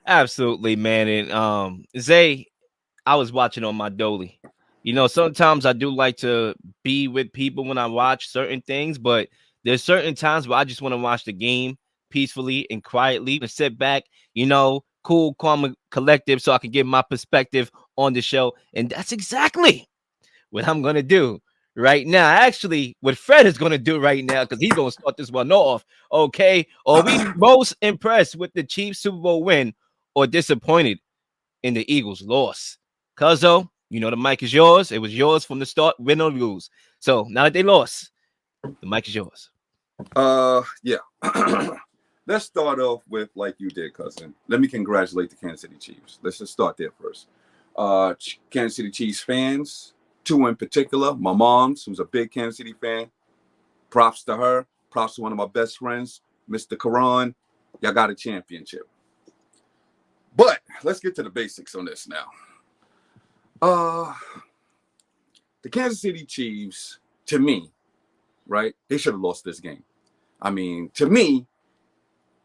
Absolutely, man. And Zay, I was watching on my dolly. You know, sometimes I do like to be with people when I watch certain things, but there's certain times where I just want to watch the game peacefully and quietly and sit back, cool, calm, and collective, so I can give my perspective on the show. And that's exactly what I'm gonna do right now. Actually, what Fred is gonna do right now, because he's gonna start this one off. Okay. Are we most impressed with the Chiefs Super Bowl win or disappointed in the Eagles' loss? Cuzzo, the mic is yours. It was yours from the start, win or lose. So now that they lost, the mic is yours. Yeah. Let's start off with like you did, cousin. Let me congratulate the Kansas City Chiefs. Let's just start there first. Kansas City Chiefs fans, two in particular. My mom's, who's a big Kansas City fan. Props to her. Props to one of my best friends, Mr. Karan. Y'all got a championship. But let's get to the basics on this now. The Kansas City Chiefs, to me, right? They should have lost this game. I mean, to me,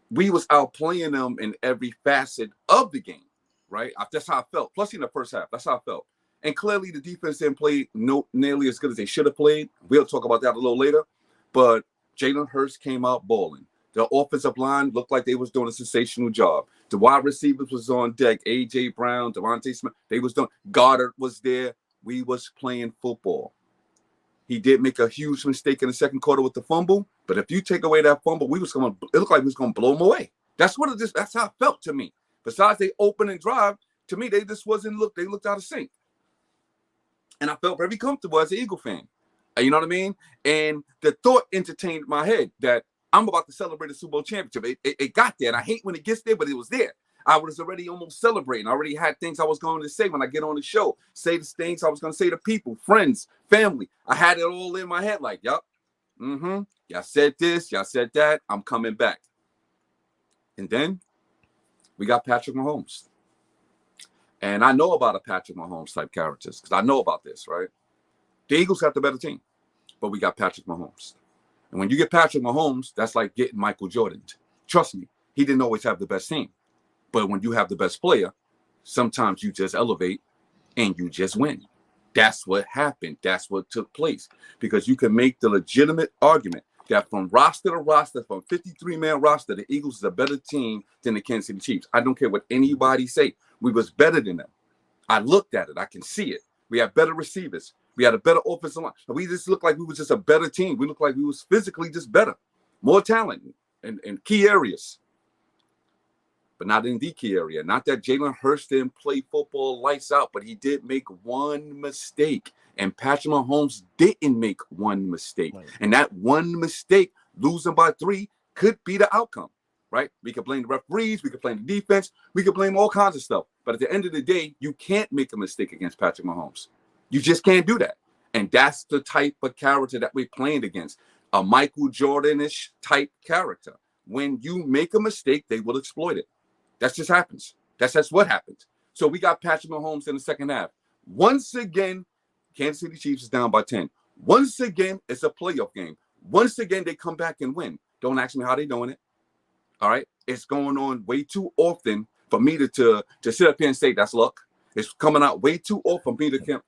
we was outplaying them in every facet of the game, right? That's how I felt. Plus, in the first half, that's how I felt. And clearly, the defense didn't play nearly as good as they should have played. We'll talk about that a little later. But Jalen Hurts came out balling. The offensive line looked like they was doing a sensational job. The wide receivers was on deck. A.J. Brown, Devontae Smith, they was doing. Goddard was there. We was playing football. He did make a huge mistake in the second quarter with the fumble, but if you take away that fumble, it looked like we was going to blow him away. That's how it felt to me. Besides they open and drive, to me, they just they looked out of sync. And I felt very comfortable as an Eagle fan. You know what I mean? And the thought entertained my head that I'm about to celebrate a Super Bowl championship. It got there, and I hate when it gets there, but it was there. I was already almost celebrating. I already had things I was going to say when I get on the show. Say the things I was going to say to people, friends, family. I had it all in my head like, yup, y'all said this, y'all said that. I'm coming back. And then we got Patrick Mahomes. And I know about a Patrick Mahomes type characters because I know about this, right? The Eagles got the better team, but we got Patrick Mahomes. And when you get Patrick Mahomes, that's like getting Michael Jordan. Trust me, he didn't always have the best team. But when you have the best player, sometimes you just elevate and you just win. That's what happened. That's what took place. Because you can make the legitimate argument that from roster to roster, from 53-man roster, the Eagles is a better team than the Kansas City Chiefs. I don't care what anybody say. We was better than them. I looked at it. I can see it. We had better receivers. We had a better offensive line. We just looked like we was just a better team. We looked like we was physically just better. More talent in key areas. But not in the key area. Not that Jalen Hurts didn't play football lights out, but he did make one mistake. And Patrick Mahomes didn't make one mistake. Right. And that one mistake, losing by 3, could be the outcome, right? We could blame the referees. We could blame the defense. We could blame all kinds of stuff. But at the end of the day, you can't make a mistake against Patrick Mahomes. You just can't do that. And that's the type of character that we're playing against. A Michael Jordan-ish type character. When you make a mistake, they will exploit it. That just happens. That's what happens. So we got Patrick Mahomes in the second half. Once again, Kansas City Chiefs is down by 10. Once again, it's a playoff game. Once again, they come back and win. Don't ask me how they're doing it. All right? It's going on way too often for me to sit up here and say that's luck. It's coming out way too often for me to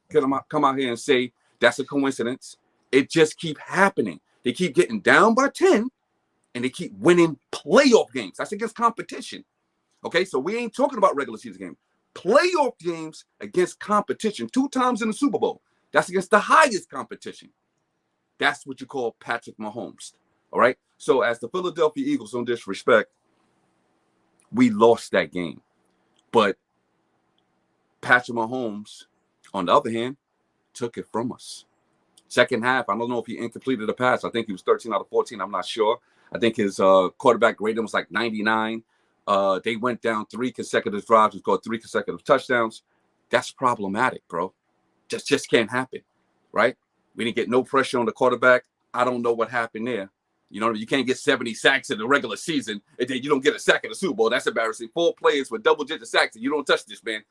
come out here and say that's a coincidence. It just keep happening. They keep getting down by 10, and they keep winning playoff games. That's against competition. Okay, so we ain't talking about regular season game. Playoff games against competition 2 times in the Super Bowl. That's against the highest competition. That's what you call Patrick Mahomes. All right. So as the Philadelphia Eagles, on disrespect, we lost that game. But Patrick Mahomes, on the other hand, took it from us. Second half, I don't know if he incompleted a pass. I think he was 13 out of 14. I'm not sure. I think his quarterback rating was like 99. They went down 3 consecutive drives and scored 3 consecutive touchdowns. That's problematic, bro. Just can't happen, right? We didn't get no pressure on the quarterback. I don't know what happened there. You know, you can't get 70 sacks in the regular season and then you don't get a sack in the Super Bowl. That's embarrassing. 4 players with double-digit sacks and you don't touch this man.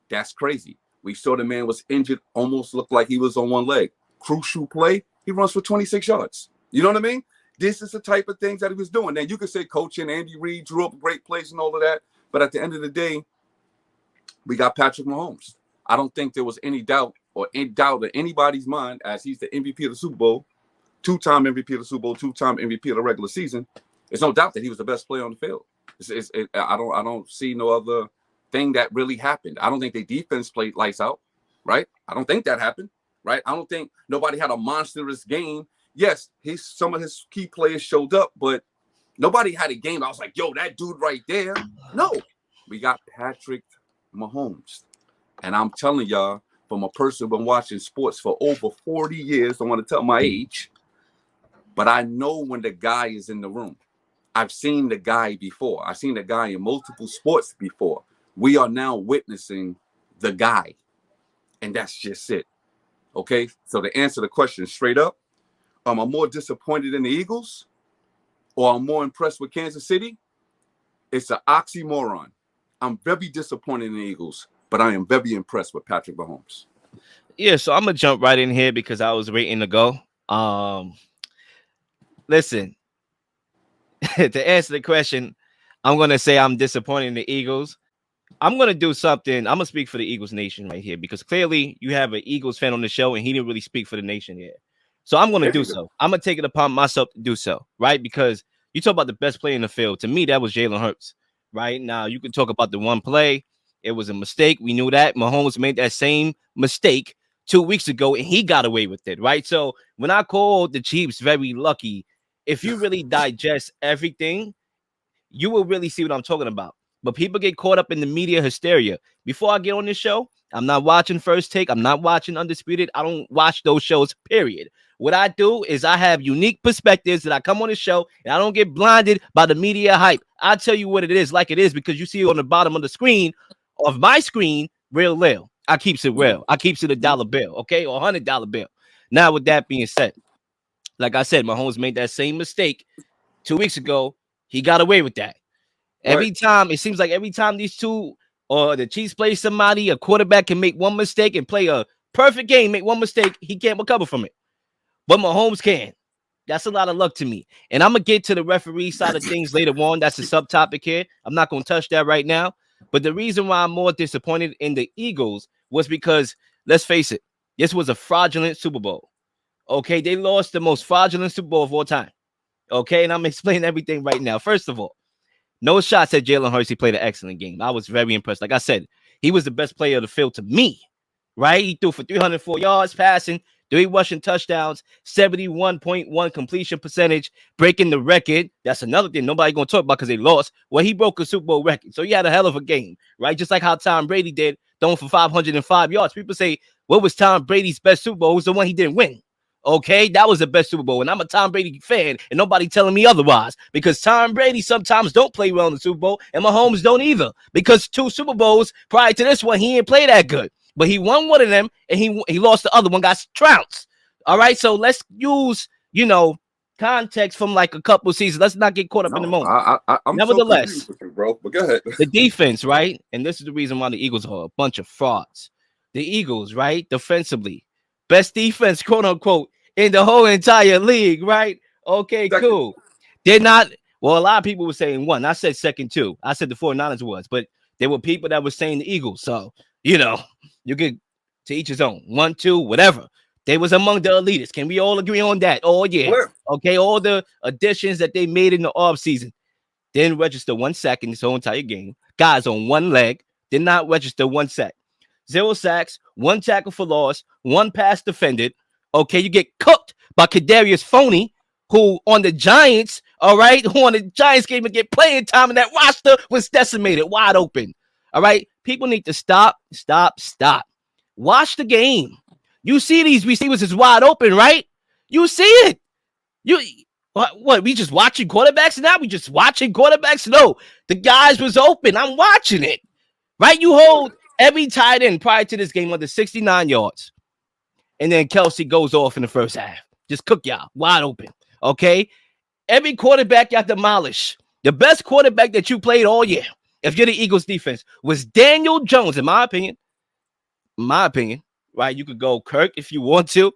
That's crazy. We saw the man was injured, almost looked like he was on one leg. Crucial play, he runs for 26 yards. You know what I mean? This is the type of things that he was doing. Now, you could say coaching, Andy Reid drew up great plays and all of that. But at the end of the day, we got Patrick Mahomes. I don't think there was any doubt or any doubt in anybody's mind as he's the MVP of the Super Bowl, two-time MVP of the Super Bowl, two-time MVP of the regular season. There's no doubt that he was the best player on the field. I don't see no other thing that really happened. I don't think their defense played lights out, right? I don't think that happened, right? I don't think nobody had a monstrous game. Yes, some of his key players showed up, but nobody had a game. I was like, yo, that dude right there. No, we got Patrick Mahomes. And I'm telling y'all, from a person who's been watching sports for over 40 years, don't want to tell my age, but I know when the guy is in the room. I've seen the guy before. I've seen the guy in multiple sports before. We are now witnessing the guy. And that's just it. Okay? So to answer the question straight up, am I more disappointed in the Eagles or I'm more impressed with Kansas City? It's an oxymoron. I'm very disappointed in the Eagles, but I am very impressed with Patrick Mahomes. Yeah, so I'm gonna jump right in here because I was waiting to go. Listen, to answer the question, I'm gonna say I'm disappointed in the Eagles. I'm gonna do something. I'm gonna speak for the Eagles Nation right here because clearly you have an Eagles fan on the show and he didn't really speak for the nation here. So I'm gonna do so. I'm gonna take it upon myself to do so, right? Because you talk about the best player in the field. To me, that was Jalen Hurts. Right now, you can talk about the one play. It was a mistake. We knew that. Mahomes made that same mistake 2 weeks ago, and he got away with it, right? So when I call the Chiefs very lucky, if you really digest everything, you will really see what I'm talking about. But people get caught up in the media hysteria. Before I get on this show, I'm not watching First Take. I'm not watching Undisputed. I don't watch those shows, period. What I do is I have unique perspectives that I come on the show and I don't get blinded by the media hype. I tell you what it is like it is because you see on the bottom of the screen, of my screen, real Leel. I keeps it real. I keeps it $1 bill, okay, or $100 bill. Now, with that being said, like I said, Mahomes made that same mistake 2 weeks ago. He got away with that. Every time, it seems like every time these two or the Chiefs play somebody, a quarterback can make one mistake and play a perfect game, make one mistake, he can't recover from it. But Mahomes can. That's a lot of luck to me. And I'm going to get to the referee side of things later on. That's a subtopic here. I'm not going to touch that right now. But the reason why I'm more disappointed in the Eagles was because, let's face it, this was a fraudulent Super Bowl. Okay, they lost the most fraudulent Super Bowl of all time. Okay, and I'm explaining everything right now. First of all, no shots at Jalen Hurts. He played an excellent game. I was very impressed. Like I said, he was the best player of the field to me, right? He threw for 304 yards passing, 3 rushing touchdowns, 71.1 completion percentage, breaking the record. That's another thing nobody going to talk about because they lost. Well, he broke a Super Bowl record. So he had a hell of a game, right? Just like how Tom Brady did, throwing for 505 yards. People say, what was Tom Brady's best Super Bowl? It was the one he didn't win. Okay, that was the best Super Bowl. And I'm a Tom Brady fan, and nobody telling me otherwise. Because Tom Brady sometimes don't play well in the Super Bowl, and Mahomes don't either. Because 2 Super Bowls prior to this one, he didn't play that good. But he won one of them, and he lost the other one, got trounced. All right, so let's use, context from like a couple seasons. Let's not get caught up in the moment. I'm Nevertheless, so with you, bro. But go ahead. The defense, right? And this is the reason why the Eagles are a bunch of frauds. The Eagles, right? Defensively, best defense, quote unquote, in the whole entire league, right? Okay, cool. They're not, well, a lot of people were saying one. I said second, too. I said the 49ers was, but there were people that were saying the Eagles. So, you could to each his own. 1, 2, whatever. They was among the elitists. Can we all agree on that? Oh, yeah. Okay, all the additions that they made in the offseason didn't register 1 sack in this whole entire game. Guys on one leg did not register 1 sack. 0 sacks, 1 tackle for loss, 1 pass defended. Okay, you get cooked by Kadarius Phoney, who on the Giants, all right, who on the Giants game and get playing time, and that roster was decimated, wide open. All right, people need to stop. Watch the game. You see these receivers is wide open, right? You see it. What? We just watching quarterbacks now? We just watching quarterbacks? No, the guys was open. I'm watching it, right? You hold every tight end prior to this game under 69 yards. And then Kelsey goes off in the first half. Just cook y'all wide open. Okay. Every quarterback y'all demolish. The best quarterback that you played all year, if you're the Eagles defense, was Daniel Jones, in my opinion. Right? You could go Kirk if you want to.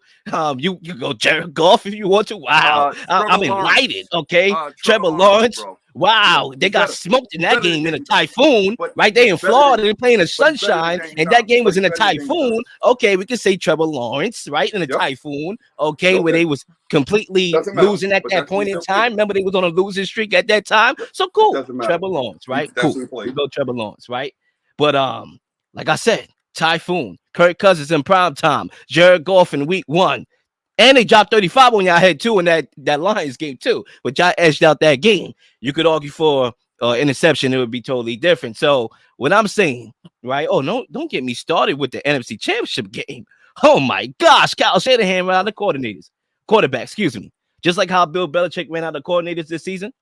You could go Jared Goff if you want to. Wow. I'm enlightened. Okay. Trevor Lawrence. Wow, they It's got better. smoked in It's that better game than in a James Thomas. typhoon, But right? They in it's better than Florida, they playing in but it's better than sunshine, James and that Thomas. game But was it's in a better than James typhoon. Thomas. Okay, we can say Trevor Lawrence, right? In a Yep. typhoon, okay, where Okay. they was completely Doesn't matter. losing at But that that's he point in still time. played. Remember, they was on a losing streak at that time. So It cool. doesn't matter. Trevor Lawrence, He right? that's Cool. who he We played. go Trevor Lawrence, right? But like I said, typhoon, Kirk Cousins in prime time, Jared Goff in week 1. And they dropped 35 on y'all head too in that Lions game too. But y'all edged out that game. You could argue for interception, it would be totally different. So what I'm saying, right? Oh, no, don't get me started with the NFC Championship game. Oh my gosh, Kyle Shanahan ran out of quarterback, excuse me. Just like how Bill Belichick ran out of coordinators this season,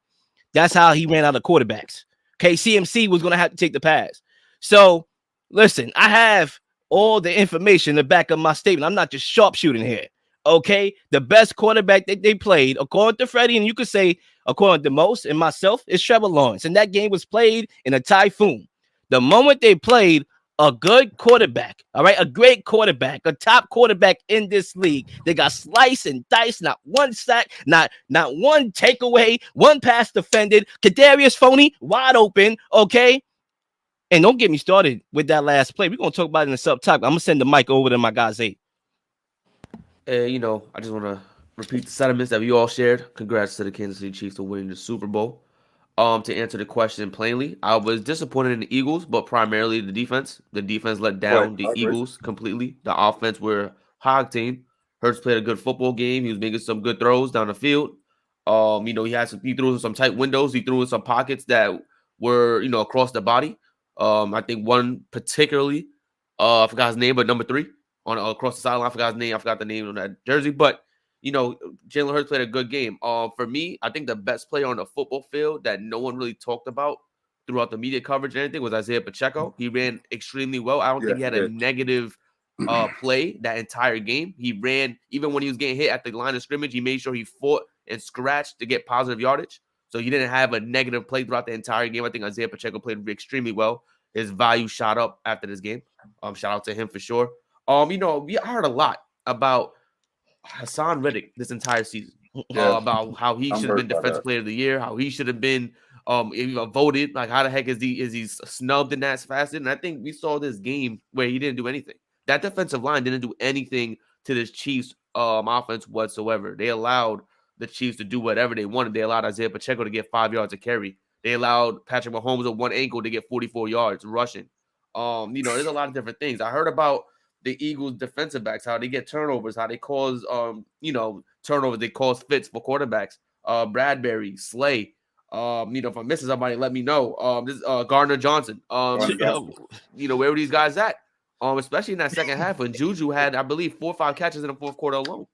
that's how he ran out of quarterbacks. Okay, CMC was going to have to take the pass. So, listen, I have all the information to back up my statement. I'm not just sharpshooting here. Okay, the best quarterback that they played, according to Freddie, and you could say according to most and myself, is Trevor Lawrence. And that game was played in a typhoon. The moment they played a good quarterback, all right, a great quarterback, a top quarterback in this league. They got sliced and diced, not one sack, not one takeaway, one pass defended. Kadarius Phoney wide open, okay. And don't get me started with that last play. We're gonna talk about it in the subtopic. I'm gonna send the mic over to my guy Zay. I just want to repeat the sentiments that we all shared. Congrats to the Kansas City Chiefs for winning the Super Bowl. To answer the question plainly, I was disappointed in the Eagles, but primarily the defense. The defense let Right. down the I agree. Eagles completely. The offense were hog team. Hurts played a good football game. He was making some good throws down the field. He threw in some tight windows. He threw in some pockets that were across the body. I think one particularly, I forgot his name, but number 3 on across the sideline. I forgot his name. I forgot the name on that jersey, but Jalen Hurts played a good game. For me, I think the best player on the football field that no one really talked about throughout the media coverage and anything was Isaiah Pacheco. He ran extremely well. I don't Yeah, think he had he a did. negative play that entire game. He ran even when he was getting hit at the line of scrimmage. He made sure he fought and scratched to get positive yardage. So he didn't have a negative play throughout the entire game. I think Isaiah Pacheco played extremely well. His value shot up after this game. Shout out to him for sure. We heard a lot about Hassan Reddick this entire season Yeah, about how he I'm should have been hurt by defensive that. player of the year, how he should have been voted. Like, how the heck is he snubbed in that facet? And I think we saw this game where he didn't do anything. That defensive line didn't do anything to this Chiefs offense whatsoever. They allowed the Chiefs to do whatever they wanted. They allowed Isaiah Pacheco to get 5 yards of carry. They allowed Patrick Mahomes with one ankle to get 44 yards rushing. There's a lot of different things. I heard about the Eagles defensive backs, how they get turnovers, how they cause turnovers, they cause fits for quarterbacks. Bradbury, Slay. If I'm missing somebody, let me know. This Gardner Johnson. Ron Johnson. Where were these guys at? Especially in that second half when Juju had, I believe, 4 or 5 catches in the fourth quarter alone.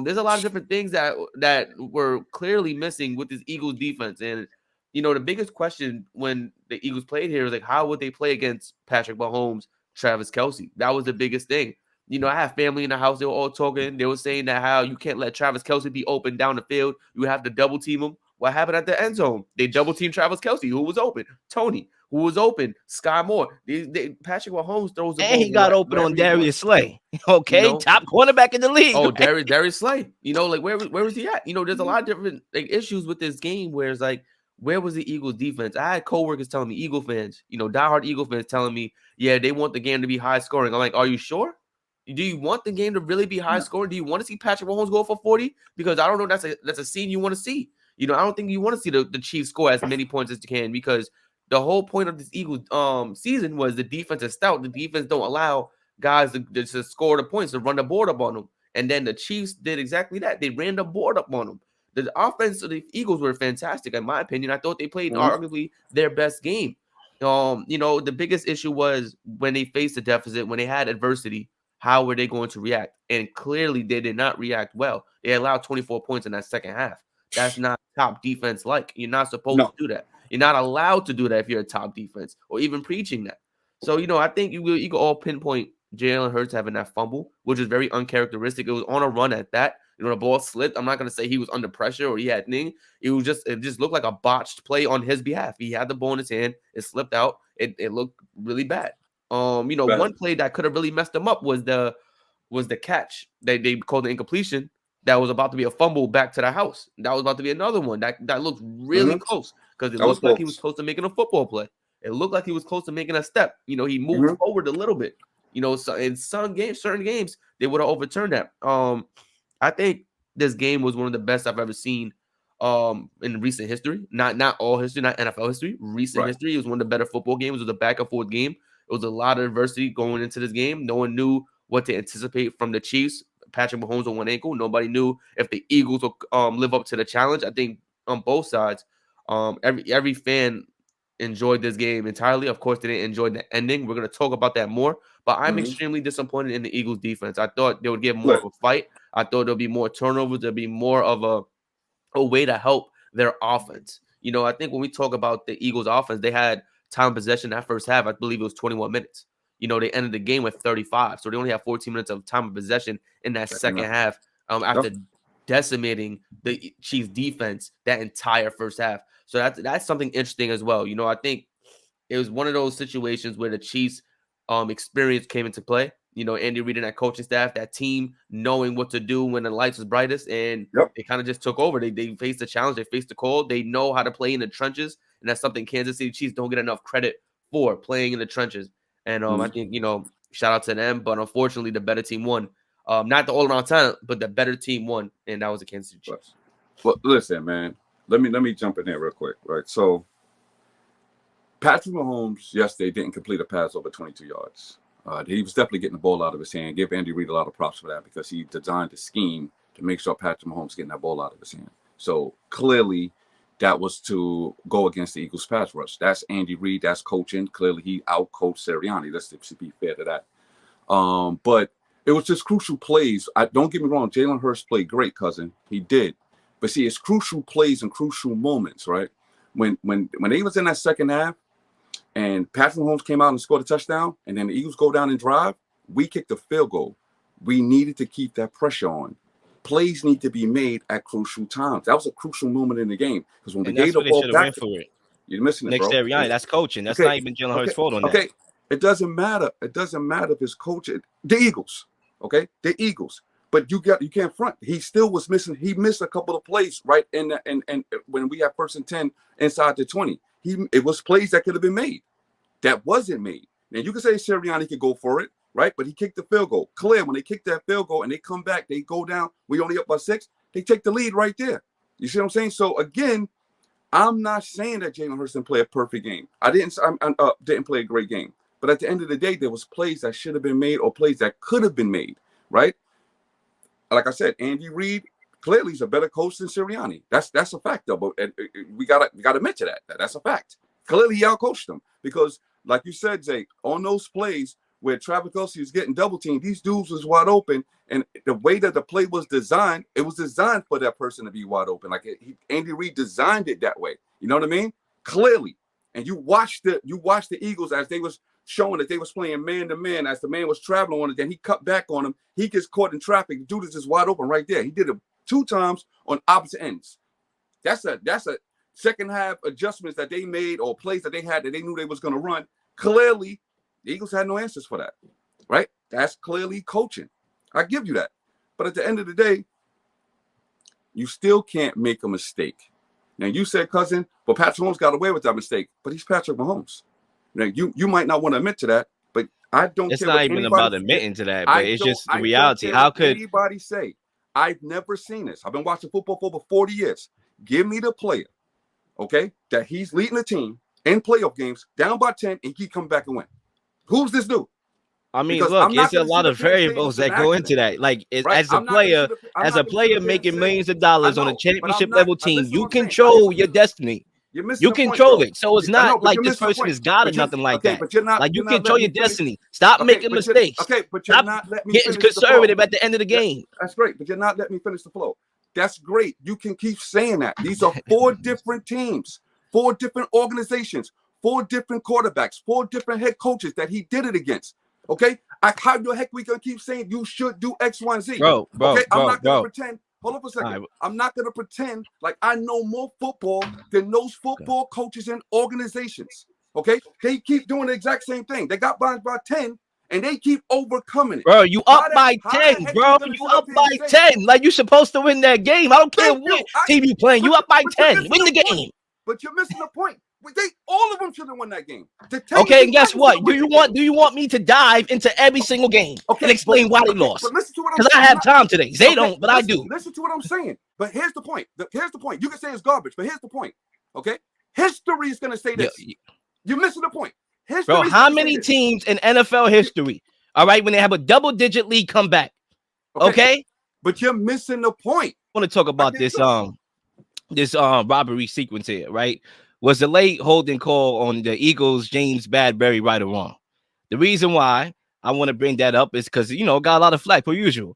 There's a lot of different things that were clearly missing with this Eagles defense. And the biggest question when the Eagles played here is like, how would they play against Patrick Mahomes, Travis Kelce? That was the biggest thing. I have family in the house. They were all talking. They were saying that how you can't let Travis Kelce be open down the field. You have to double team him. What happened at the end zone? They double teamed Travis Kelce, who was open. Tony, who was open. Sky Moore. Patrick Mahomes throws the And ball he got open wherever on he Darius wants. Slay. Okay, top cornerback in the league. Oh, Right? Darius Slay. Where was he at? There's a lot of different issues with this game where it's like, where was the Eagles defense? I had coworkers telling me, Eagle fans, diehard Eagle fans telling me, yeah, they want the game to be high scoring. I'm like, are you sure? Do you want the game to really be high scoring? Do you want to see Patrick Mahomes go for 40? Because I don't know that's a scene you want to see. I don't think you want to see the Chiefs score as many points as you can, because the whole point of this Eagles season was the defense is stout. The defense don't allow guys to score the points, to run the board up on them. And then the Chiefs did exactly that. They ran the board up on them. The offense of the Eagles were fantastic, in my opinion. I thought they played arguably their best game. The biggest issue was when they faced a deficit, when they had adversity, how were they going to react? And clearly they did not react well. They allowed 24 points in that second half. That's not top defense like. You're not supposed to No, do that. You're not allowed to do that if you're a top defense or even preaching that. So, I think you can all pinpoint Jalen Hurts having that fumble, which is very uncharacteristic. It was on a run at that. The ball slipped. I'm not going to say he was under pressure or he had anything. It just looked like a botched play on his behalf. He had the ball in his hand. It slipped out. It looked really bad. bad. One play that could have really messed them up was the catch. They called the incompletion. That was about to be a fumble back to the house. That was about to be another one that looked really close. because it That was looked like he was close. close to making a football play. It looked like he was close to making a step. He moved forward a little bit. So in certain games, they would have overturned that. I think this game was one of the best I've ever seen in recent history. Not all history, not NFL history. Recent history. It was one of the better football games. It was a back and forth game. It was a lot of adversity going into this game. No one knew what to anticipate from the Chiefs. Patrick Mahomes on one ankle. Nobody knew if the Eagles would live up to the challenge. I think on both sides, every fan enjoyed this game entirely. Of course, they didn't enjoy the ending. We're going to talk about that more. But I'm extremely disappointed in the Eagles defense. I thought they would get more of a fight. I thought there'll be more turnovers. There'll be more of a way to help their offense. I think when we talk about the Eagles offense, they had time possession that first half. I believe it was 21 minutes. They ended the game with 35. So they only have 14 minutes of time of possession in that second half after decimating the Chiefs defense that entire first half. So that's something interesting as well. I think it was one of those situations where the Chiefs experience came into play. Andy Reid and that coaching staff, that team knowing what to do when the lights was brightest, and they kind of just took over. They faced the challenge, they faced the cold. They know how to play in the trenches, and that's something Kansas City Chiefs don't get enough credit for, playing in the trenches. And I think shout out to them, but unfortunately the better team won. Not the all-around talent, but the better team won, and that was the Kansas City Chiefs. Well, listen, man. Let me jump in there real quick, right? So Patrick Mahomes yesterday didn't complete a pass over 22 yards. He was definitely getting the ball out of his hand. Give Andy Reid a lot of props for that, because he designed the scheme to make sure Patrick Mahomes getting that ball out of his hand. So clearly that was to go against the Eagles pass rush. That's Andy Reid. That's coaching. Clearly he out-coached Sirianni. Let's be fair to that. But it was just crucial plays. Don't get me wrong. Jalen Hurts played great, cousin. He did. But see, it's crucial plays and crucial moments, right? When they was in that second half, and Patrick Mahomes came out and scored a touchdown, and then the Eagles go down and drive, we kicked a field goal. We needed to keep that pressure on. Plays need to be made at crucial times. That was a crucial moment in the game, because when we gave the ball back, you're missing it, next bro. That's coaching. That's not even Jalen Hurts' fault on that. Okay, it doesn't matter. It doesn't matter if it's coaching. The Eagles, the Eagles. But you can't front. He still was missing. He missed a couple of plays right in the, and when we had 1st and 10 inside the 20. It was plays that could have been made. That wasn't made. Now you can say Sirianni could go for it, right? But he kicked the field goal. Clear, when they kick that field goal and they come back, they go down. We only up by 6. They take the lead right there. You see what I'm saying? So again, I'm not saying that Jalen Hurts didn't play a perfect game. I didn't play a great game. But at the end of the day, there was plays that should have been made or plays that could have been made, right? Like I said, Andy Reid clearly is a better coach than Sirianni. That's a fact, though. But we gotta mention that. That's a fact. Clearly, he outcoached them, because, like you said, Zay, on those plays where Travis Kelce was getting double teamed, these dudes was wide open, and the way that the play was designed, it was designed for that person to be wide open. Like Andy Reid designed it that way. You know what I mean? Clearly, and you watched the Eagles as they was showing that they was playing man to man as the man was traveling on it. Then he cut back on him. He gets caught in traffic. The dude is just wide open right there. He did it 2 times on opposite ends. That's a second half adjustments that they made, or plays that they had that they knew they was going to run. Clearly, the Eagles had no answers for that, right? That's clearly coaching. I give you that. But at the end of the day, you still can't make a mistake. Now, you said, cousin, but Patrick Mahomes got away with that mistake, but he's Patrick Mahomes. Now, you might not want to admit to that, but I don't it's care. It's not what even about admitting to that, but it's just the reality. How could anybody say? I've never seen this. I've been watching football for over 40 years. Give me the player, that he's leading the team in playoff games, down by 10, and he come back and win. Who's this dude? I mean, look, it's a lot of variables that go into that. Like, as a player making millions of dollars on a championship level team, you control your destiny. You control it. So it's not like this person is God or nothing like that. Like, you control your destiny. Stop making mistakes. But you're not letting me getting conservative at the end of the game. That's great, but you're not letting me finish the flow. That's great. You can keep saying that. These are 4 different teams, 4 different organizations, 4 different quarterbacks, 4 different head coaches that he did it against. How the heck we gonna keep saying you should do X, Y, and Z? I'm not gonna pretend. Hold up a second. Right. I'm not gonna pretend like I know more football than those football coaches and organizations. They keep doing the exact same thing. They got by 10, and they keep overcoming it. Bro, you up by 10, bro. You up by 10. Like, you supposed to win that game. I don't care what team you playing. You up by 10. Win the game. But you're missing the point. All of them should have won that game. Okay, and guess what? Do you want me to dive into every single game and explain why they lost? But listen to what I'm saying. Because I have time today. They don't, but I do. Listen to what I'm saying. But here's the point. Here's the point. You can say it's garbage, but here's the point. Okay? History is going to say this. You're missing the point. Bro, how many teams in NFL history, all right, when they have a double-digit lead come back? Okay? But you're missing the point. I want to talk about this robbery sequence here, right? Was the late holding call on the Eagles, James Bradbury, right or wrong? The reason why I want to bring that up is because, got a lot of flack per usual.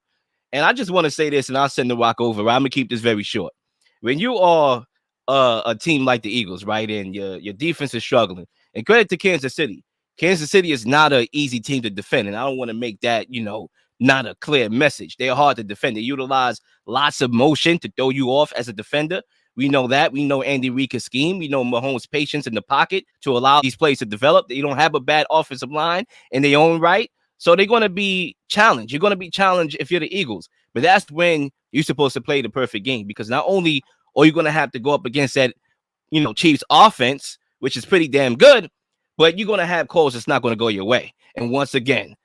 And I just want to say this, and I'll send the rock over. I'm going to keep this very short. When you are a team like the Eagles, right, and your defense is struggling, and credit to Kansas City. Kansas City is not an easy team to defend, and I don't want to make that, not a clear message. They're hard to defend. They utilize lots of motion to throw you off as a defender. We know that. We know Andy Reid's scheme. We know Mahomes' patience in the pocket to allow these plays to develop. They don't have a bad offensive line in their own right. So they're going to be challenged. You're going to be challenged if you're the Eagles. But that's when you're supposed to play the perfect game, because not only are you going to have to go up against that, Chiefs offense, which is pretty damn good, but you're going to have calls that's not going to go your way. And once again,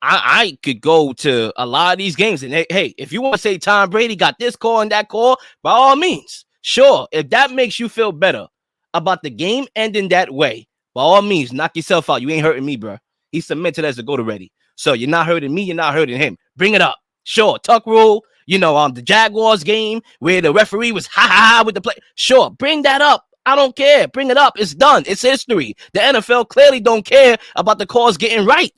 I could go to a lot of these games and, hey, if you want to say Tom Brady got this call and that call, by all means, sure. If that makes you feel better about the game ending that way, by all means, knock yourself out. You ain't hurting me, bro. He's cemented as a GOAT already. So you're not hurting me. You're not hurting him. Bring it up. Sure. Tuck rule, the Jaguars game where the referee was ha with the play. Sure. Bring that up. I don't care. Bring it up. It's done. It's history. The NFL clearly don't care about the calls getting right.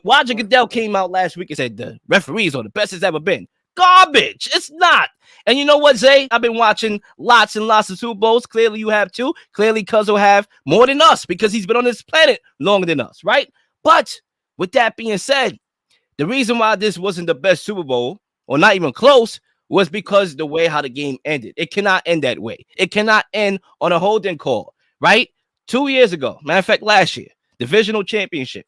Roger Goodell came out last week and said the referees are the best it's ever been. Garbage. It's not. And you know what, Zay? I've been watching lots and lots of Super Bowls. Clearly you have too. Clearly Cuz will have more than us because he's been on this planet longer than us, right? But with that being said, the reason why this wasn't the best Super Bowl, or not even close, was because the way how the game ended. It cannot end that way. It cannot end on a holding call, right? 2 years ago, matter of fact, last year, divisional championship,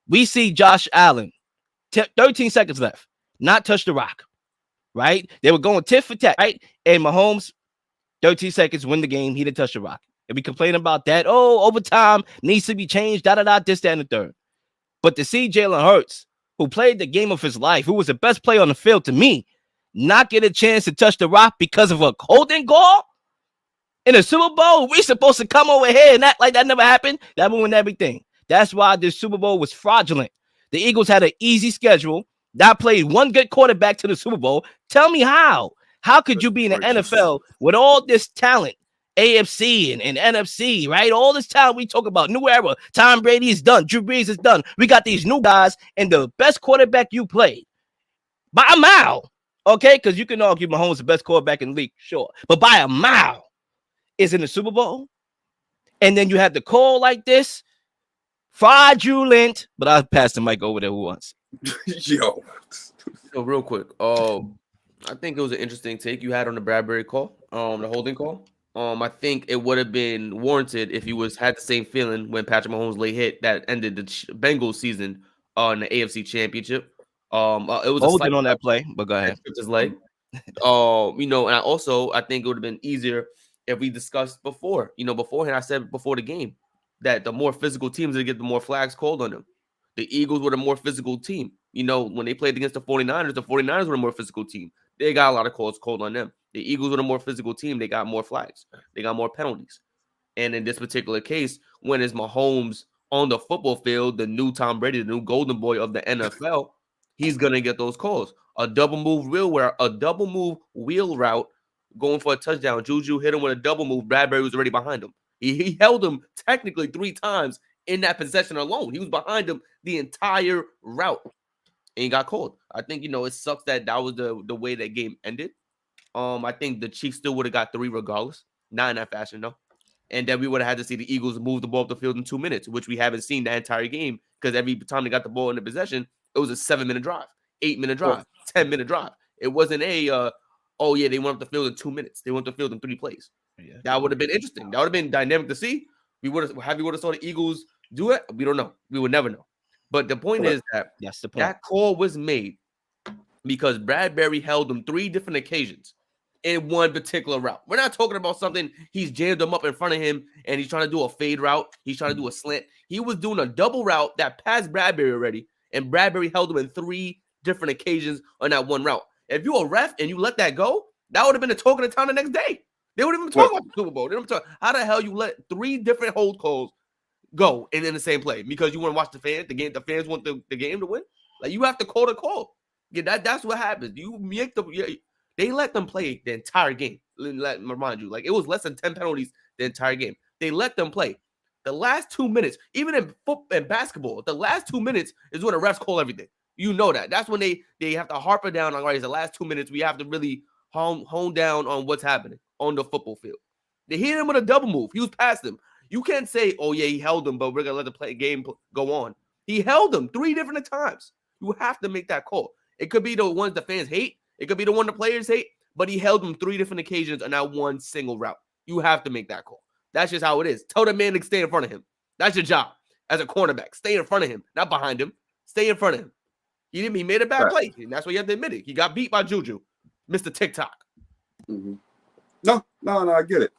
we see Josh Allen, 13 seconds left, not touch the rock, right? They were going tit for tat, right? And Mahomes, 13 seconds, win the game. He didn't touch the rock. And we complain about that. Oh, overtime needs to be changed, this, that, and the third. But to see Jalen Hurts, who played the game of his life, who was the best player on the field to me, not get a chance to touch the rock because of a holding call in a Super Bowl, we supposed to come over here and act like that never happened? That ruined everything. That's why this Super Bowl was fraudulent. The Eagles had an easy schedule. That played one good quarterback to the Super Bowl. Tell me how. How could you be in the NFL with all this talent, AFC and NFC, right? All this talent we talk about, new era. Tom Brady is done. Drew Brees is done. We got these new guys, and the best quarterback you played by a mile, okay? Because you can argue Mahomes is the best quarterback in the league, sure. But by a mile is in the Super Bowl. And then you have the call like this. Fraudulent, but I'll pass the mic over there who wants. Yo. So real quick, I think it was an interesting take you had on the Bradbury call, the holding call. I think it would have been warranted if you had the same feeling when Patrick Mahomes late hit that ended the Bengals season in the AFC Championship. It was holding on that play, but go ahead. His leg. And I think it would have been easier if we discussed before. Beforehand, I said before the game that the more physical teams that get the more flags called on them. The Eagles were the more physical team. When they played against the 49ers were a more physical team. They got a lot of calls called on them. The Eagles were the more physical team. They got more flags. They got more penalties. And in this particular case, when it's Mahomes on the football field, the new Tom Brady, the new golden boy of the NFL, he's going to get those calls. A double move wheel route going for a touchdown. Juju hit him with a double move. Bradbury was already behind him. He held him technically 3 times in that possession alone. He was behind him the entire route and he got called. I think, it sucks that was the way that game ended. I think the Chiefs still would have got 3 regardless. Not in that fashion, though. And then we would have had to see the Eagles move the ball up the field in 2 minutes, which we haven't seen that entire game because every time they got the ball in the possession, it was a 7-minute drive, 8-minute drive, 10-minute drive. It wasn't they went up the field in 2 minutes. They went up the field in 3 plays. Yeah. That would have been interesting. That would have been dynamic to see. We would have saw the Eagles do it. We don't know. We would never know. But the point is that that's the point. That call was made because Bradbury held them 3 different occasions in one particular route. We're not talking about something he's jammed them up in front of him and he's trying to do a fade route. He's trying to do a slant. He was doing a double route that passed Bradbury already, and Bradbury held him in 3 different occasions on that one route. If you're a ref and you let that go, that would have been the talk of the town the next day. They would have been talking about the Super Bowl. They would have talking, how the hell you let 3 different hold calls go and in the same play because you want to watch the fans, the game, the fans want the game to win? Like, you have to call the call. Yeah, that's what happens. You make they let them play the entire game. Let me remind you, like, it was less than 10 penalties the entire game. They let them play. The last 2 minutes, even in football and basketball, the last 2 minutes is when the refs call everything. You know that. That's when they have to harper down on, right, it's the last 2 minutes. We have to really hone down on what's happening on the football field. They hit him with a double move. He was past him. You can't say, oh, yeah, he held him, but we're going to let the game go on. He held him 3 different times. You have to make that call. It could be the ones the fans hate. It could be the one the players hate, but he held them 3 different occasions on that one single route. You have to make that call. That's just how it is. Tell the man to stay in front of him. That's your job as a cornerback. Stay in front of him, not behind him. Stay in front of him. He made a bad play, and that's what you have to admit it. He got beat by Juju, Mr. TikTok. Mm-hmm. No, I get it.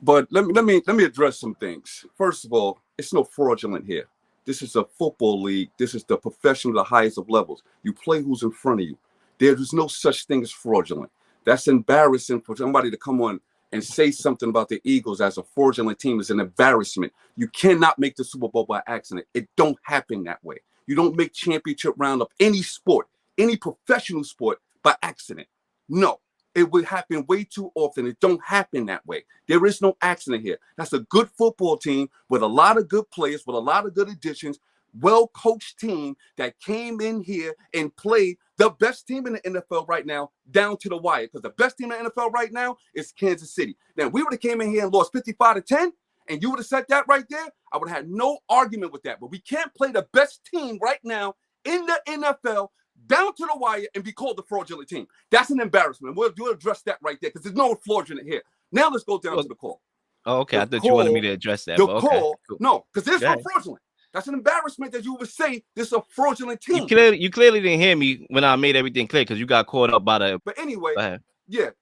But let me address some things. First of all, it's no fraudulent here. This is a football league. This is the professional, the highest of levels. You play who's in front of you. There is no such thing as fraudulent. That's embarrassing for somebody to come on and say something about the Eagles as a fraudulent team is an embarrassment. You cannot make the Super Bowl by accident. It don't happen that way. You don't make championship round of any sport, any professional sport by accident. No, it would happen way too often. It don't happen that way. There is no accident here. That's a good football team with a lot of good players, with a lot of good additions, well-coached team that came in here and played the best team in the NFL right now down to the wire, because the best team in the NFL right now is Kansas City. Now, if we would have came in here and lost 55-10, and you would have said that right there, I would have had no argument with that. But we can't play the best team right now in the NFL down to the wire and be called the fraudulent team. That's an embarrassment. We'll address that right there because there's no fraudulent here. Now let's go down to the call. Oh, okay. I thought you wanted me to address that. The okay, call, cool. No, because there's no fraudulent. That's an embarrassment that you would say this is a fraudulent team. You clearly didn't hear me when I made everything clear because you got caught up by the. But anyway,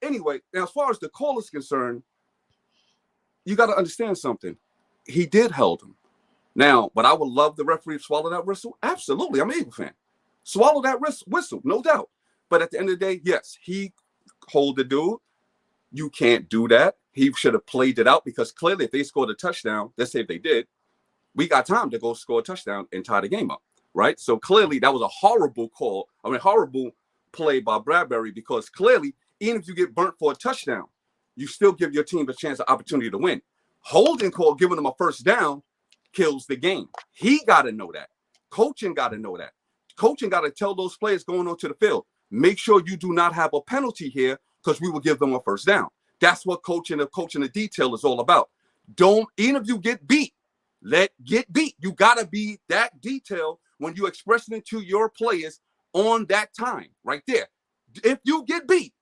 anyway, now as far as the call is concerned, you got to understand something. He did hold him. Now, but I would love the referee to swallow that whistle. Absolutely, I'm an Eagle fan. Swallow that whistle, no doubt. But at the end of the day, yes, he hold the dude. You can't do that. He should have played it out because clearly, if they scored a touchdown, let's say if they did, we got time to go score a touchdown and tie the game up, right? So clearly that was a horrible call. I mean, horrible play by Bradbury because clearly, even if you get burnt for a touchdown, you still give your team a chance, an opportunity to win. Holding call, giving them a first down, kills the game. He got to know that. Coaching got to know that. Coaching got to tell those players going onto the field, make sure you do not have a penalty here because we will give them a first down. That's what coaching the detail is all about. Don't, even if you get beat, get beat. You got to be that detailed when you expressing it to your players on that time right there. If you get beat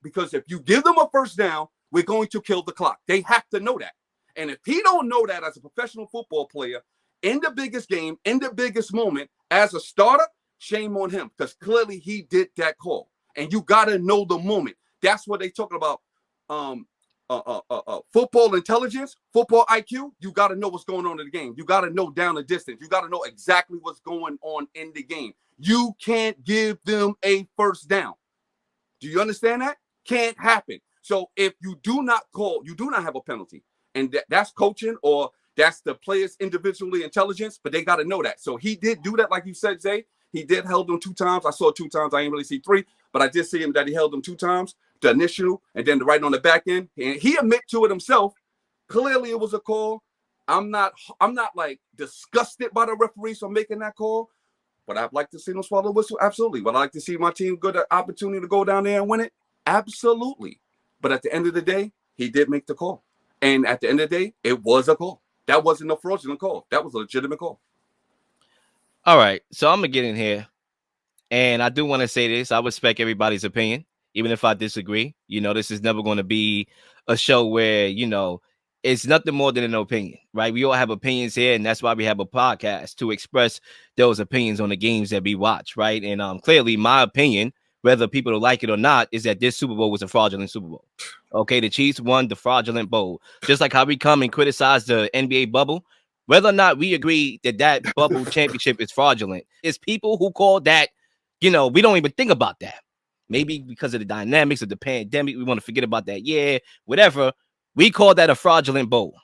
because if you give them a first down, we're going to kill the clock. They have to know that. And if he don't know that as a professional football player in the biggest game, in the biggest moment as a starter, shame on him because clearly he did that call. And you got to know the moment. That's what they talking about. Football intelligence, football IQ, you got to know what's going on in the game. You got to know down the distance. You got to know exactly what's going on in the game. You can't give them a first down. Do you understand that? Can't happen. So if you do not call, you do not have a penalty. And that's coaching or that's the players' individually intelligence, but they got to know that. So he did do that, like you said, Zay. He did held them 2 times. I saw 2 times. I didn't really see 3, but I did see him that he held them 2 times. The initial and then the right on the back end. And he admit to it himself. Clearly it was a call. I'm not like disgusted by the referees for making that call, but I'd like to see them swallow the whistle. Absolutely. Would I like to see my team get an opportunity to go down there and win it? Absolutely. But at the end of the day, he did make the call. And at the end of the day, it was a call. That wasn't a fraudulent call. That was a legitimate call. All right. So I'm going to get in here. And I do want to say this. I respect everybody's opinion, even if I disagree. You know, this is never going to be a show where, you know, it's nothing more than an opinion, right? We all have opinions here, and that's why we have a podcast to express those opinions on the games that we watch, right? And clearly my opinion whether people like it or not, is that this Super Bowl was a fraudulent Super Bowl. Okay, the Chiefs won the fraudulent bowl, just like how we come and criticize the NBA bubble. Whether or not we agree that that bubble championship is fraudulent, it's people who call that, we don't even think about that. Maybe because of the dynamics of the pandemic, we want to forget about that. Yeah, whatever. We call that a fraudulent bowl.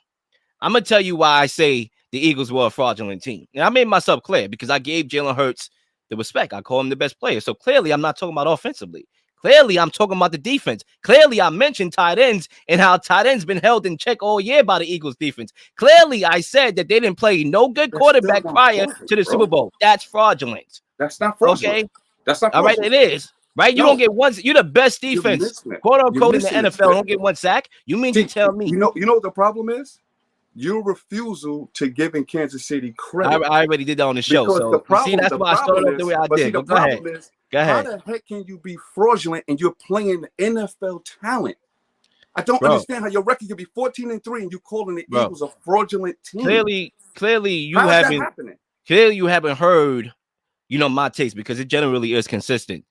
I'm going to tell you why I say the Eagles were a fraudulent team. And I made myself clear because I gave Jalen Hurts the respect. I call him the best player. So clearly, I'm not talking about offensively. Clearly, I'm talking about the defense. Clearly, I mentioned tight ends and how tight ends been held in check all year by the Eagles defense. Clearly, I said that they didn't play no good quarterback prior to the Super Bowl. That's fraudulent. That's not fraudulent. Okay? That's not fraudulent. All right, it is. Right? You don't get one. You're the best defense, quote unquote, in the NFL. Don't get one sack. You mean to tell me? You know what the problem is? Your refusal to giving Kansas City credit. I already did that on the show. So that's why I started off the way I did. But go ahead. Go ahead. How the heck can you be fraudulent and you're playing NFL talent? I don't understand how your record could be 14-3 and you calling the Eagles a fraudulent team. Clearly you haven't heard, my takes, because it generally is consistent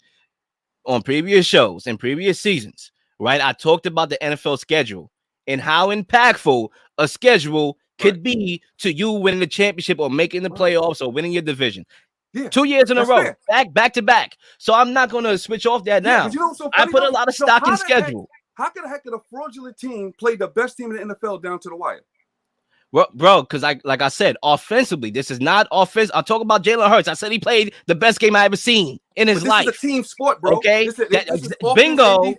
on previous shows and previous seasons, right? I talked about the NFL schedule and how impactful a schedule could be to you winning the championship or making the playoffs or winning your division. Yeah, 2 years in a row, back to back. So I'm not going to switch off that now. I put a lot of stock in schedule. How can the heck a fraudulent team play the best team in the NFL down to the wire? Well, bro, because like I said, offensively, this is not offense. I'll talk about Jalen Hurts. I said he played the best game I ever seen in his life. This is a team sport, bro. Okay, this bingo.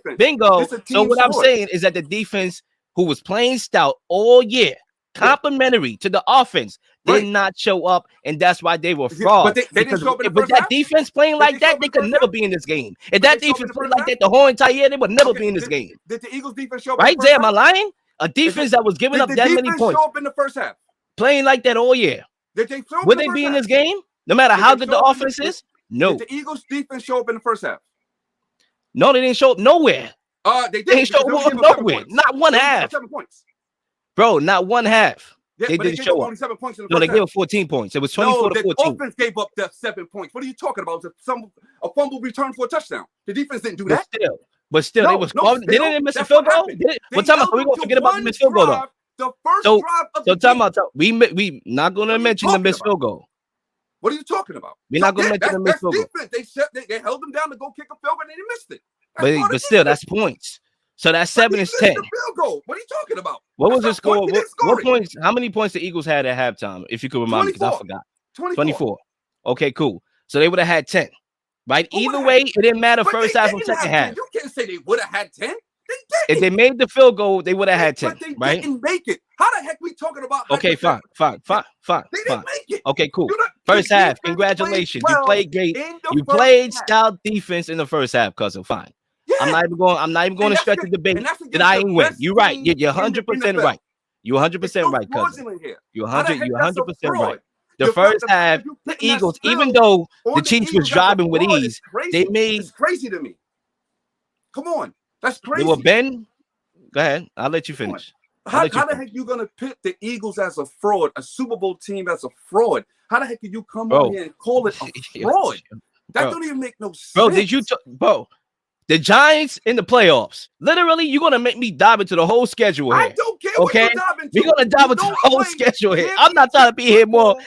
So what I'm saying is that the defense, who was playing stout all year, complementary to the offense, did not show up, and that's why they were fraud. But they didn't show up in the first half. Defense playing like that, they could never be in this game. If that defense played like that the whole entire year, they would never be in this game. Did the Eagles defense show up? Right there, am I lying? A defense that was giving up that many points. Show up in the first half? Playing like that all year. Would they be in this game? No matter how good the offense is? No. Did the Eagles defense show up in the first half? No, they didn't show up nowhere. They didn't show up nowhere. Not one half. 7 points. Bro, not one half. Yeah, they didn't show up. 7 points in the no, they gave up 14 points. It was 24 to 14. The offense gave up the 7 points. What are you talking about? A fumble return for a touchdown. The defense didn't do that. But still, they didn't miss a field goal. What time are we going to forget about the missed field goal though? The first drive of the game. We not going to mention the missed field goal. What are you talking about? We're not going to mention the missed field goal. They held them down to go kick a field goal and they missed it. But still, that's points. So that's 7 is 10. Field goal. What are you talking about? What was the score? What points? How many points the Eagles had at halftime? If you could remind me, because I forgot. 24. Okay, cool. So they would have had 10. Right? Either way, it didn't matter first half or second half. You can't say they would have had 10. They didn't. If they made the field goal, they would have had 10. But they right? didn't make it. How the heck we talking about? Okay, fine. They didn't make it. Okay, cool. First half, congratulations. You played great. You played stout defense in the first half, cousin. Fine. Yeah. I'm not even going to stretch the debate that I ain't win. You're right. You're 100% right. You're 100% right, cousin. You're 100% right. The first half, the Eagles, even though the Chiefs was driving with ease, they made. It's crazy to me. Come on, that's crazy. They were Ben. Go ahead. I'll let you finish. How the heck you gonna pit the Eagles as a fraud, a Super Bowl team as a fraud? How the heck can you come on here and call it a fraud? That don't even make no sense. Bro, did you, the Giants in the playoffs. Literally, you're gonna make me dive into the whole schedule here. I don't care what you're diving into. We're gonna dive into the whole schedule here. I'm not trying to be here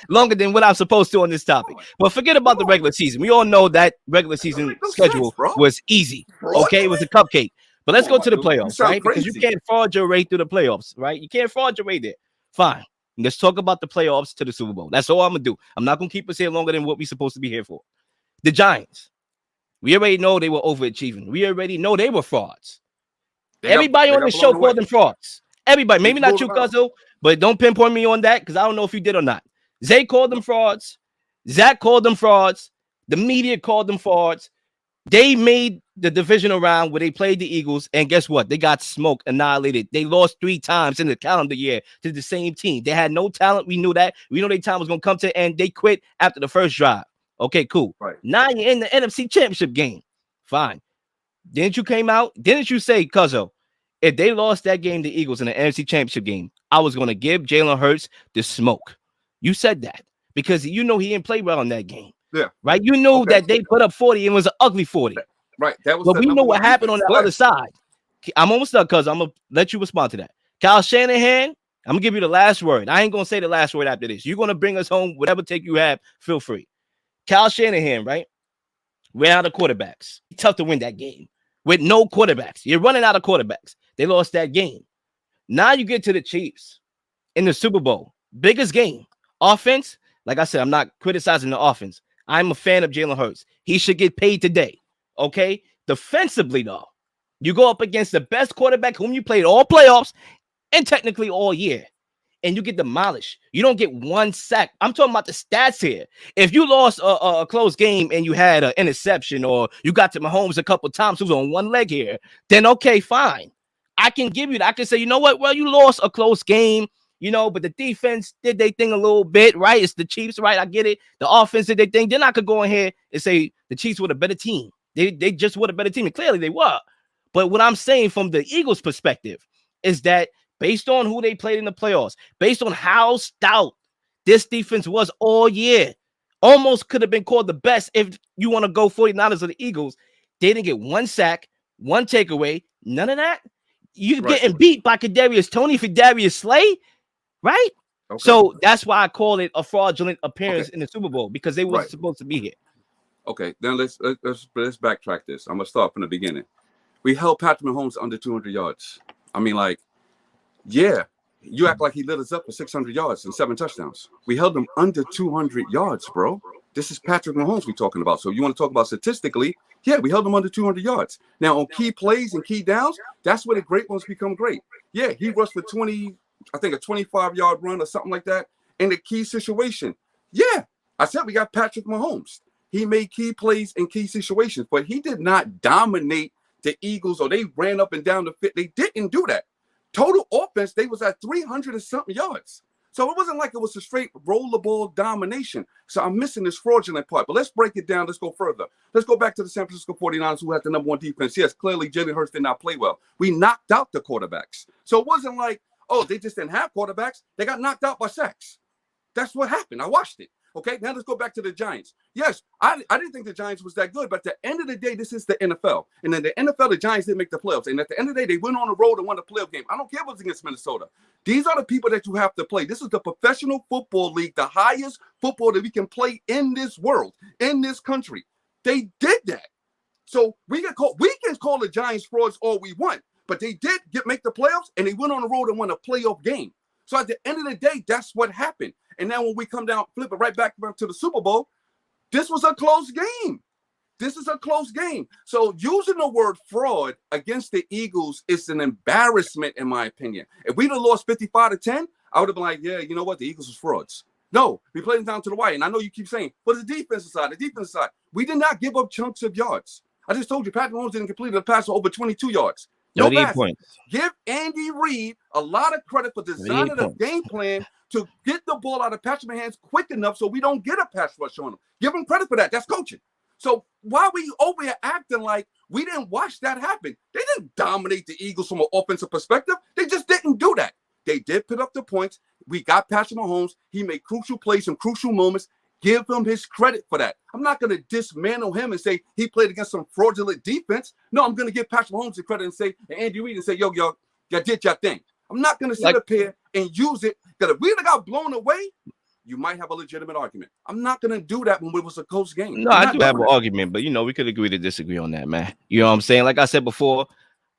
longer than what I'm supposed to on this topic. But forget about the regular season. We all know that regular season schedule was easy. Okay, it was a cupcake. But let's go to the playoffs, right? Because you can't fraud your way through the playoffs, right? You can't fraud your way there. Fine. Let's talk about the playoffs to the Super Bowl. That's all I'm gonna do. I'm not gonna keep us here longer than what we're supposed to be here for. The Giants. We already know they were overachieving. We already know they were frauds. Everybody on the show called them frauds. Everybody, maybe not you, Cuzzo, but don't pinpoint me on that because I don't know if you did or not. Zay called them frauds. Zach called them frauds. The media called them frauds. They made the divisional round where they played the Eagles, and guess what? They got smoked, annihilated. They lost 3 times in the calendar year to the same team. They had no talent. We knew that. We know their time was going to come to an end. They quit after the first drive. Okay, cool. Right. Now you're in the NFC Championship game. Fine. Didn't you say, Cuzzo, if they lost that game, the Eagles in the NFC Championship game, I was going to give Jalen Hurts the smoke. You said that because you know he didn't play well in that game. Yeah. Right? You knew that they put up 40 and it was an ugly 40. Right. That was But the we know number one what happened on defense. the other side. I'm almost done, cuz I'm gonna let you respond to that. Kyle Shanahan, I'm gonna give you the last word. I ain't gonna say the last word after this. You're gonna bring us home, whatever take you have, feel free. Kyle Shanahan, right? Ran out of quarterbacks. Tough to win that game with no quarterbacks. You're running out of quarterbacks. They lost that game. Now you get to the Chiefs in the Super Bowl. Biggest game. Offense, like I said, I'm not criticizing the offense. I'm a fan of Jalen Hurts. He should get paid today. Okay? Defensively, though, you go up against the best quarterback whom you played all playoffs and technically all year, and you get demolished. You don't get one sack. I'm talking about the stats here. If you lost a close game and you had an interception, or you got to Mahomes a couple times who's on one leg here, then okay, fine. I can give you that. I can say, you know what? Well, you lost a close game, but the defense did their thing a little bit, right? It's the Chiefs, right? I get it. The offense did their thing. Then I could go in here and say the Chiefs were the better team. They just were the better team, and clearly they were. But what I'm saying from the Eagles' perspective is that based on who they played in the playoffs, based on how stout this defense was all year, almost could have been called the best if you want to go 49ers or the Eagles. They didn't get one sack, one takeaway, none of that. You getting beat by Kadarius Toney for Darius Slay, right? Okay. So that's why I call it a fraudulent appearance in the Super Bowl, because they weren't supposed to be here. Okay, then let's backtrack this. I'm gonna start from the beginning. We held Patrick Mahomes under 200 yards. I mean, like, yeah, you act like he lit us up for 600 yards and 7 touchdowns. We held him under 200 yards, bro. This is Patrick Mahomes we're talking about. So you want to talk about statistically? Yeah, we held him under 200 yards. Now, on key plays and key downs, that's where the great ones become great. Yeah, he rushed for 20, I think a 25-yard run or something like that in a key situation. Yeah, I said we got Patrick Mahomes. He made key plays in key situations, but he did not dominate the Eagles, or they ran up and down the field. They didn't do that. Total offense, they was at 300 and something yards. So it wasn't like it was a straight roll the ball domination. So I'm missing this fraudulent part. But let's break it down. Let's go further. Let's go back to the San Francisco 49ers, who had the number one defense. Yes, clearly Jalen Hurts did not play well. We knocked out the quarterbacks. So it wasn't like, oh, they just didn't have quarterbacks. They got knocked out by sacks. That's what happened. I watched it. Okay, now let's go back to the Giants. Yes, I didn't think the Giants was that good, but at the end of the day, this is the NFL. And in the NFL, the Giants didn't make the playoffs. And at the end of the day, they went on the road and won the playoff game. I don't care if it was against Minnesota. These are the people that you have to play. This is the Professional Football League, the highest football that we can play in this world, in this country. They did that. So we can call the Giants frauds all we want, but they did make the playoffs, and they went on the road and won a playoff game. So at the end of the day, that's what happened. And now when we come down, flip it right back to the Super Bowl, this was a close game. This is a close game. So using the word fraud against the Eagles is an embarrassment, in my opinion. If we'd have lost 55-10, I would have been like, yeah, you know what? The Eagles was frauds. No, we played them down to the wire. And I know you keep saying, but the defensive side, we did not give up chunks of yards. I just told you, Patrick Mahomes didn't complete a pass for over 22 yards. No points. Give Andy Reid a lot of credit for designing a game plan to get the ball out of Patrick Mahomes quick enough so we don't get a pass rush on him. Give him credit for that. That's coaching. So why are we over here acting like we didn't watch that happen? They didn't dominate the Eagles from an offensive perspective. They just didn't do that. They did put up the points. We got Patrick Mahomes. He made crucial plays and crucial moments. Give him his credit for that. I'm not going to dismantle him and say he played against some fraudulent defense. No, I'm going to give Patrick Mahomes the credit and say, and Andy Reid and say, yo, y'all did your thing. I'm not going to sit up here and use it. Because if we got blown away, you might have a legitimate argument. I'm not going to do that when it was a close game. No, I do have an argument, but, we could agree to disagree on that, man. You know what I'm saying? Like I said before,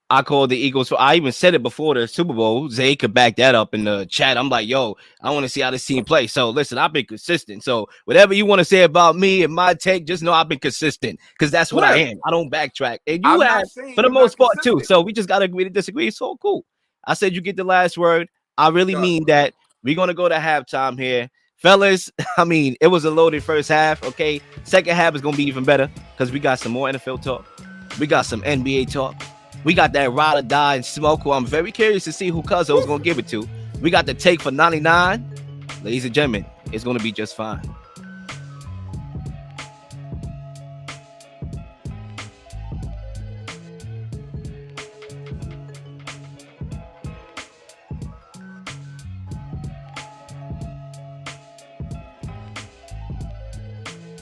I called the Eagles. I even said it before the Super Bowl. Zay could back that up in the chat. I'm like, yo, I want to see how this team plays. So listen, I've been consistent. So whatever you want to say about me and my take, just know I've been consistent, because that's what I am. I don't backtrack. And you have for the most part too. So we just got to agree to disagree. It's so cool. I said you get the last word. I really mean that. We're going to go to halftime here. Fellas, I mean, it was a loaded first half, okay? Second half is going to be even better, because we got some more NFL talk. We got some NBA talk. We got that ride or die and smoke, who I'm very curious to see who Cuzzo is going to give it to. We got the take for 99. Ladies and gentlemen, it's going to be just fine.